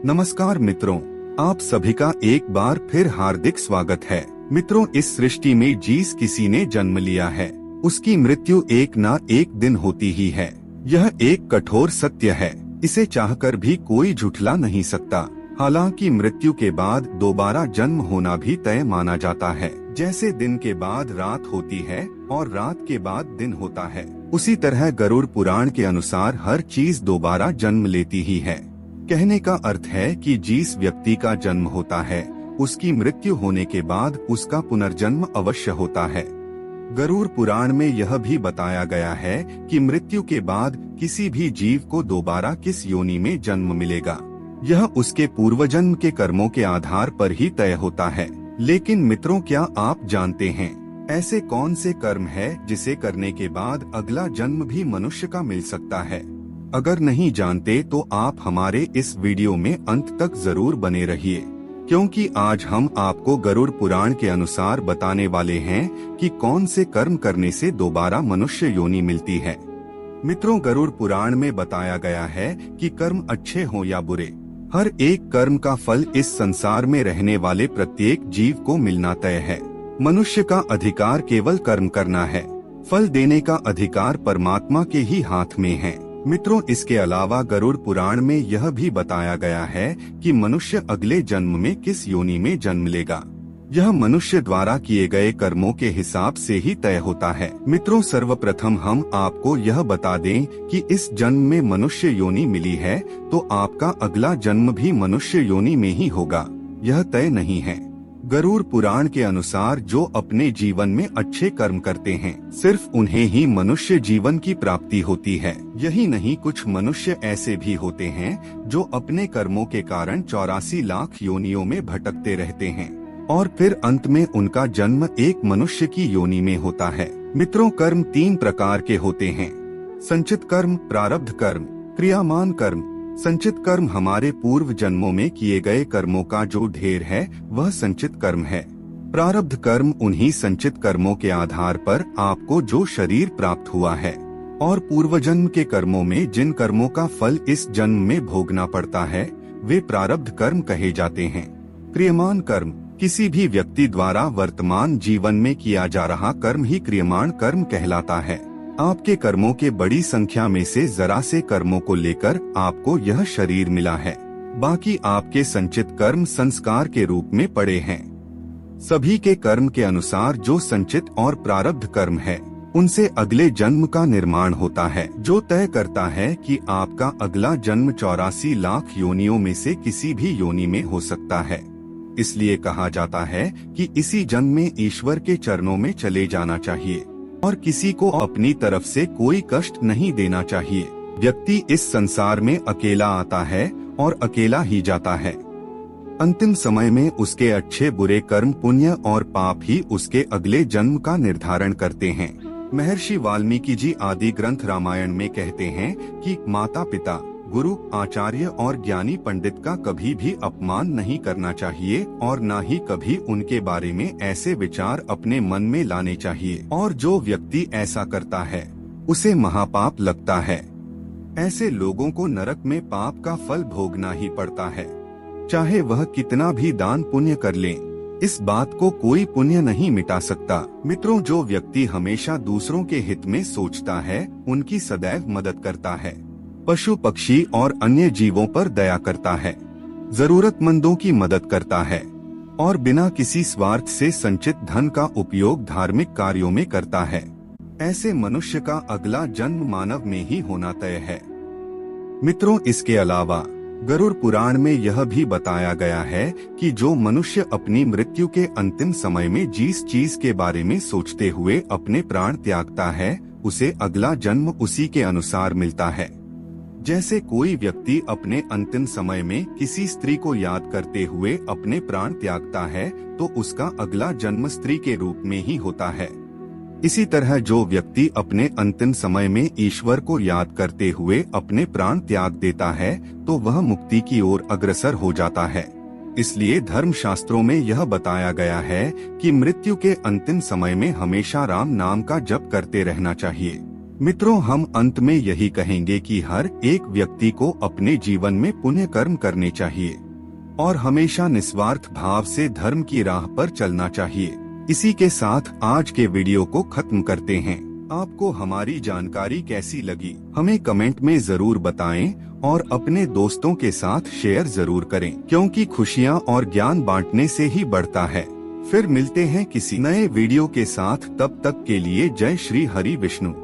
नमस्कार मित्रों, आप सभी का एक बार फिर हार्दिक स्वागत है। मित्रों, इस सृष्टि में जिस किसी ने जन्म लिया है उसकी मृत्यु एक ना एक दिन होती ही है। यह एक कठोर सत्य है, इसे चाहकर भी कोई झुठला नहीं सकता। हालांकि मृत्यु के बाद दोबारा जन्म होना भी तय माना जाता है। जैसे दिन के बाद रात होती है और रात के बाद दिन होता है, उसी तरह गरुड़ पुराण के अनुसार हर चीज दोबारा जन्म लेती ही है। कहने का अर्थ है कि जिस व्यक्ति का जन्म होता है उसकी मृत्यु होने के बाद उसका पुनर्जन्म अवश्य होता है। गरुड़ पुराण में यह भी बताया गया है कि मृत्यु के बाद किसी भी जीव को दोबारा किस योनि में जन्म मिलेगा, यह उसके पूर्वजन्म के कर्मों के आधार पर ही तय होता है। लेकिन मित्रों, क्या आप जानते हैं ऐसे कौन से कर्म है जिसे करने के बाद अगला जन्म भी मनुष्य का मिल सकता है? अगर नहीं जानते तो आप हमारे इस वीडियो में अंत तक जरूर बने रहिए, क्योंकि आज हम आपको गरुड़ पुराण के अनुसार बताने वाले हैं कि कौन से कर्म करने से दोबारा मनुष्य योनि मिलती है। मित्रों, गरुड़ पुराण में बताया गया है कि कर्म अच्छे हो या बुरे, हर एक कर्म का फल इस संसार में रहने वाले प्रत्येक जीव को मिलना तय है। मनुष्य का अधिकार केवल कर्म करना है, फल देने का अधिकार परमात्मा के ही हाथ में है। मित्रों, इसके अलावा गरुड़ पुराण में यह भी बताया गया है कि मनुष्य अगले जन्म में किस योनि में जन्म लेगा, यह मनुष्य द्वारा किए गए कर्मों के हिसाब से ही तय होता है। मित्रों, सर्वप्रथम हम आपको यह बता दें कि इस जन्म में मनुष्य योनि मिली है तो आपका अगला जन्म भी मनुष्य योनि में ही होगा, यह तय नहीं है। गरुड़ पुराण के अनुसार जो अपने जीवन में अच्छे कर्म करते हैं सिर्फ उन्हें ही मनुष्य जीवन की प्राप्ति होती है। यही नहीं, कुछ मनुष्य ऐसे भी होते हैं जो अपने कर्मों के कारण 84 लाख योनियों में भटकते रहते हैं और फिर अंत में उनका जन्म एक मनुष्य की योनि में होता है। मित्रों, कर्म 3 प्रकार के होते हैं: संचित कर्म, प्रारब्ध कर्म, क्रियामान कर्म। संचित कर्म हमारे पूर्व जन्मों में किए गए कर्मों का जो ढेर है वह संचित कर्म है। प्रारब्ध कर्म उन्हीं संचित कर्मों के आधार पर आपको जो शरीर प्राप्त हुआ है और पूर्व जन्म के कर्मों में जिन कर्मों का फल इस जन्म में भोगना पड़ता है वे प्रारब्ध कर्म कहे जाते हैं। क्रियमान कर्म किसी भी व्यक्ति द्वारा वर्तमान जीवन में किया जा रहा कर्म ही क्रियमान कर्म कहलाता है। आपके कर्मों के बड़ी संख्या में से जरा से कर्मों को लेकर आपको यह शरीर मिला है, बाकी आपके संचित कर्म संस्कार के रूप में पड़े हैं। सभी के कर्म के अनुसार जो संचित और प्रारब्ध कर्म है उनसे अगले जन्म का निर्माण होता है, जो तय करता है कि आपका अगला जन्म 84 लाख योनियों में से किसी भी योनि में हो सकता है। इसलिए कहा जाता है कि इसी जन्म में ईश्वर के चरणों में चले जाना चाहिए और किसी को अपनी तरफ से कोई कष्ट नहीं देना चाहिए। व्यक्ति इस संसार में अकेला आता है और अकेला ही जाता है। अंतिम समय में उसके अच्छे बुरे कर्म, पुण्य और पाप ही उसके अगले जन्म का निर्धारण करते हैं। महर्षि वाल्मीकि जी आदि ग्रंथ रामायण में कहते हैं कि माता पिता, गुरु, आचार्य और ज्ञानी पंडित का कभी भी अपमान नहीं करना चाहिए और न ही कभी उनके बारे में ऐसे विचार अपने मन में लाने चाहिए, और जो व्यक्ति ऐसा करता है उसे महापाप लगता है। ऐसे लोगों को नरक में पाप का फल भोगना ही पड़ता है, चाहे वह कितना भी दान पुण्य कर ले। इस बात को कोई पुण्य नहीं मिटा सकता। मित्रों, जो व्यक्ति हमेशा दूसरों के हित में सोचता है उनकी सदैव मदद करता है, पशु पक्षी और अन्य जीवों पर दया करता है, जरूरतमंदों की मदद करता है और बिना किसी स्वार्थ से संचित धन का उपयोग धार्मिक कार्यों में करता है, ऐसे मनुष्य का अगला जन्म मानव में ही होना तय है। मित्रों, इसके अलावा गरुड़ पुराण में यह भी बताया गया है कि जो मनुष्य अपनी मृत्यु के अंतिम समय में जिस चीज के बारे में सोचते हुए अपने प्राण त्यागता है उसे अगला जन्म उसी के अनुसार मिलता है। जैसे कोई व्यक्ति अपने अंतिम समय में किसी स्त्री को याद करते हुए अपने प्राण त्यागता है तो उसका अगला जन्म स्त्री के रूप में ही होता है। इसी तरह जो व्यक्ति अपने अंतिम समय में ईश्वर को याद करते हुए अपने प्राण त्याग देता है तो वह मुक्ति की ओर अग्रसर हो जाता है। इसलिए धर्म शास्त्रों में यह बताया गया है कि मृत्यु के अंतिम समय में हमेशा राम नाम का जप करते रहना चाहिए। मित्रों, हम अंत में यही कहेंगे कि हर एक व्यक्ति को अपने जीवन में पुण्य कर्म करने चाहिए और हमेशा निस्वार्थ भाव से धर्म की राह पर चलना चाहिए। इसी के साथ आज के वीडियो को खत्म करते हैं। आपको हमारी जानकारी कैसी लगी हमें कमेंट में जरूर बताएं और अपने दोस्तों के साथ शेयर जरूर करें, क्योंकि खुशियां और ज्ञान बांटने से ही बढ़ता है। फिर मिलते हैं किसी नए वीडियो के साथ, तब तक के लिए जय श्री हरि विष्णु।